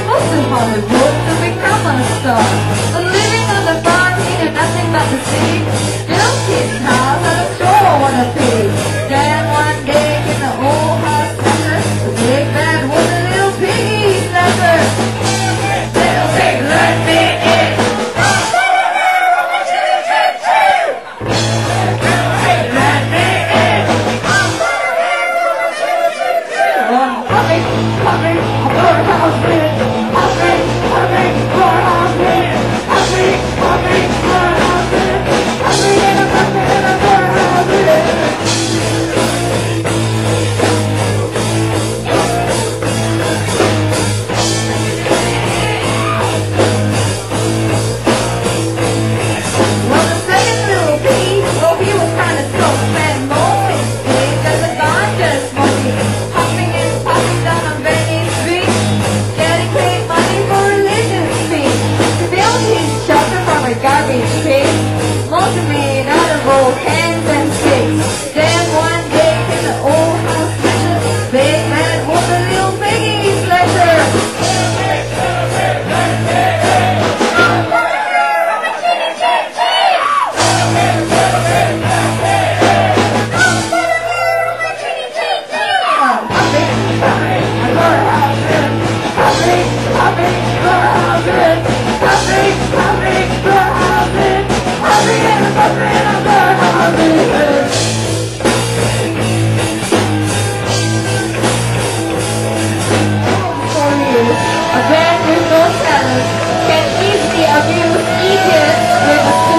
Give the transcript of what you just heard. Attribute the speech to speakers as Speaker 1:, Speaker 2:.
Speaker 1: people to Hollywood to become a star. But living on the farm, eating nothing but the seed. Still kids house and a store wanna pig. Then one day in the old house center, the big bad was a little piggy snapper. Little pig, let me in. Garbage pig, multi-made out of old cans and sticks. Then one day in the old house kitchen, big man was a little piggy slasher. A band with no talent can easily abuse idiots with